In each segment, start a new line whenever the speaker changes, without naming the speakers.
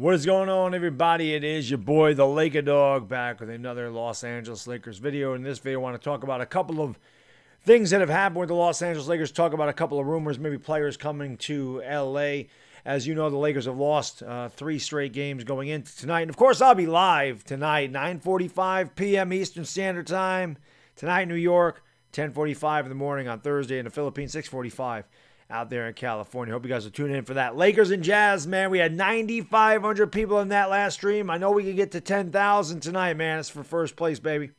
What is going on, everybody? It is your boy, the Laker Dog, back with another Los Angeles Lakers video. In this video, I want to talk about a couple of things that have happened with the Los Angeles Lakers, talk about a couple of rumors, maybe players coming to LA. As you know, the Lakers have lost 3 straight games going into tonight. And, of course, I'll be live tonight, 9:45 p.m. Eastern Standard Time. Tonight, New York, 10:45 in the morning on Thursday. In the Philippines, 6:45 out there in California. Hope you guys are tuning in for that. Lakers and Jazz, man. We had 9,500 people in that last stream. I know we could get to 10,000 tonight, man. It's for first place, baby.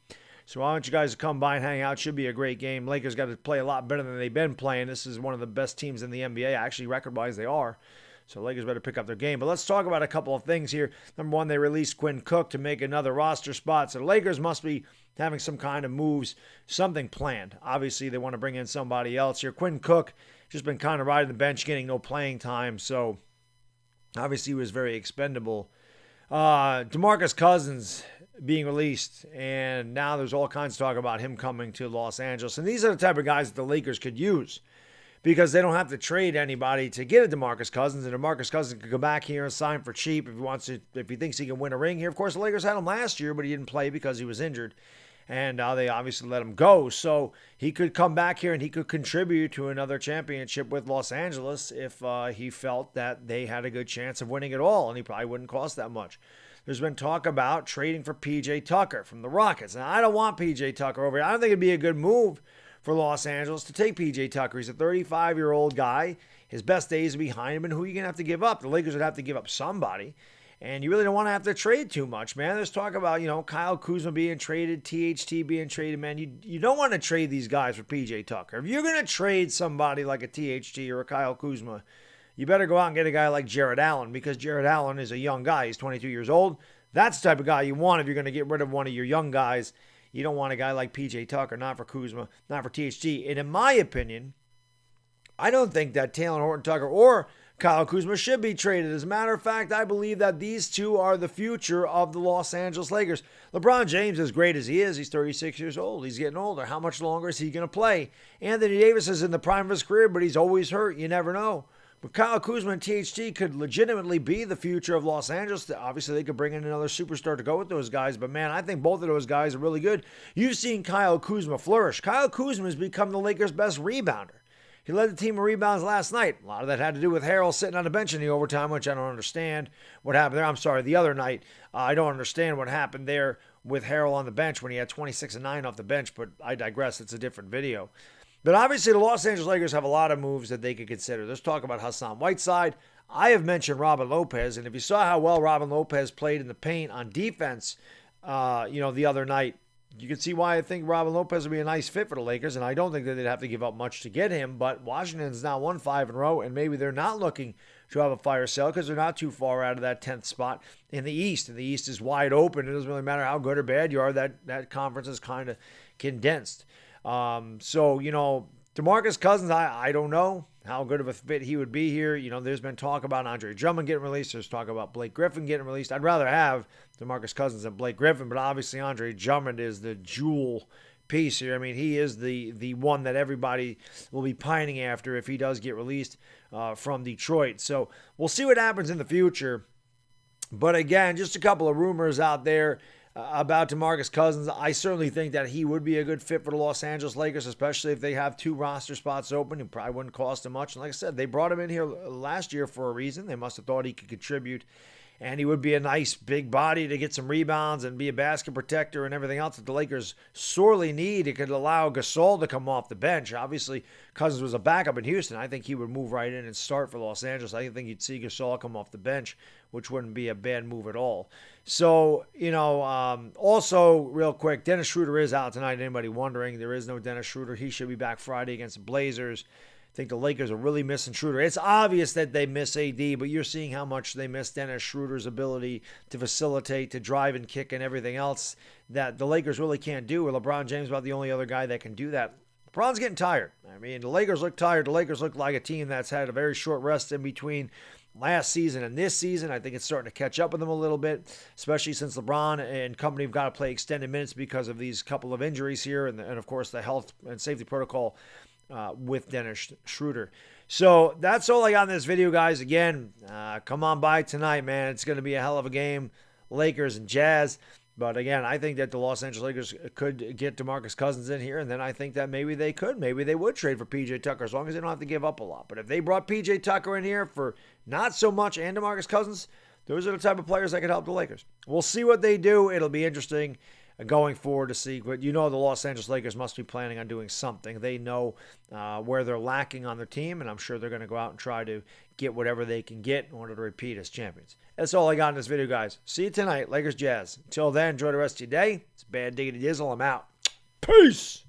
So I want you guys to come by and hang out. Should be a great game. Lakers got to play a lot better than they've been playing. This is one of the best teams in the NBA. Actually, record-wise, they are. So Lakers better pick up their game. But let's talk about a couple of things here. Number one, they released Quinn Cook to make another roster spot. So the Lakers must be having some kind of moves, something planned. Obviously, they want to bring in somebody else here. Quinn Cook just been kind of riding the bench, getting no playing time. So obviously, he was very expendable. Demarcus Cousins being released, and now there's all kinds of talk about him coming to Los Angeles. And these are the type of guys that the Lakers could use, because they don't have to trade anybody to get a Demarcus Cousins, and Demarcus Cousins could go back here and sign for cheap if he wants to, if he thinks he can win a ring here. Of course, the Lakers had him last year, but he didn't play because he was injured, and they obviously let him go. So he could come back here and he could contribute to another championship with Los Angeles if he felt that they had a good chance of winning it all, and he probably wouldn't cost that much. There's been talk about trading for P.J. Tucker from the Rockets. Now, I don't want P.J. Tucker over here. I don't think it'd be a good move for Los Angeles to take P.J. Tucker. He's a 35-year-old guy. His best days are behind him, and who are you going to have to give up? The Lakers would have to give up somebody, and you really don't want to have to trade too much, man. There's talk about, Kyle Kuzma being traded, THT being traded, man. You don't want to trade these guys for P.J. Tucker. If you're going to trade somebody like a THT or a Kyle Kuzma, you better go out and get a guy like Jarrett Allen, because Jarrett Allen is a young guy. He's 22 years old. That's the type of guy you want if you're going to get rid of one of your young guys. You don't want a guy like P.J. Tucker, not for Kuzma, not for THT. And in my opinion, I don't think that Taylor Horton-Tucker or Kyle Kuzma should be traded. As a matter of fact, I believe that these two are the future of the Los Angeles Lakers. LeBron James, as great as he is, he's 36 years old. He's getting older. How much longer is he going to play? Anthony Davis is in the prime of his career, but he's always hurt. You never know. But Kyle Kuzma and THT could legitimately be the future of Los Angeles. Obviously, they could bring in another superstar to go with those guys. But, man, I think both of those guys are really good. You've seen Kyle Kuzma flourish. Kyle Kuzma has become the Lakers' best rebounder. He led the team in rebounds last night. A lot of that had to do with Harrell sitting on the bench in the overtime, which I don't understand what happened there. I'm sorry, the other night. I don't understand what happened there with Harrell on the bench when he had 26 and 9 off the bench. But I digress. It's a different video. But obviously, the Los Angeles Lakers have a lot of moves that they could consider. Let's talk about Hassan Whiteside. I have mentioned Robin Lopez, and if you saw how well Robin Lopez played in the paint on defense, the other night, you can see why I think Robin Lopez would be a nice fit for the Lakers, and I don't think that they'd have to give up much to get him. But Washington's now won 5 in a row, and maybe they're not looking to have a fire sale because they're not too far out of that 10th spot in the East. And the East is wide open. It doesn't really matter how good or bad you are. That conference is kind of condensed. Demarcus Cousins, I don't know how good of a fit he would be here. There's been talk about Andre Drummond getting released. There's talk about Blake Griffin getting released. I'd rather have Demarcus Cousins than Blake Griffin, but obviously Andre Drummond is the jewel piece here. I mean, he is the one that everybody will be pining after if he does get released from Detroit. So we'll see what happens in the future. But again, just a couple of rumors out there about Demarcus Cousins. I certainly think that he would be a good fit for the Los Angeles Lakers, especially if they have 2 roster spots open. It probably wouldn't cost them much. And like I said, they brought him in here last year for a reason. They must have thought he could contribute, and he would be a nice big body to get some rebounds and be a basket protector and everything else that the Lakers sorely need. It could allow Gasol to come off the bench. Obviously, Cousins was a backup in Houston. I think he would move right in and start for Los Angeles. I think you'd see Gasol come off the bench, which wouldn't be a bad move at all. So, also real quick, Dennis Schroder is out tonight. Anybody wondering, there is no Dennis Schroder. He should be back Friday against the Blazers. I think the Lakers are really missing Schroder. It's obvious that they miss AD, but you're seeing how much they miss Dennis Schroder's ability to facilitate, to drive and kick and everything else that the Lakers really can't do. LeBron James is about the only other guy that can do that. LeBron's getting tired. I mean, the Lakers look tired. The Lakers look like a team that's had a very short rest in between last season and this season. I think it's starting to catch up with them a little bit, especially since LeBron and company have got to play extended minutes because of these couple of injuries here and of course, the health and safety protocol with Dennis Schroder. So that's all I got in this video, guys. Again, come on by tonight, man. It's going to be a hell of a game, Lakers and Jazz. But again, I think that the Los Angeles Lakers could get Demarcus Cousins in here, and then I think that maybe they would trade for PJ Tucker as long as they don't have to give up a lot. But if they brought PJ Tucker in here for not so much and Demarcus Cousins, those are the type of players that could help the Lakers. We'll see what they do. It'll be interesting going forward to see. But the Los Angeles Lakers must be planning on doing something. They know where they're lacking on their team, and I'm sure they're going to go out and try to get whatever they can get in order to repeat as champions. That's all I got in this video, guys. See you tonight, Lakers Jazz. Until then, enjoy the rest of your day. It's Bad Diggity Dizzle. I'm out. Peace!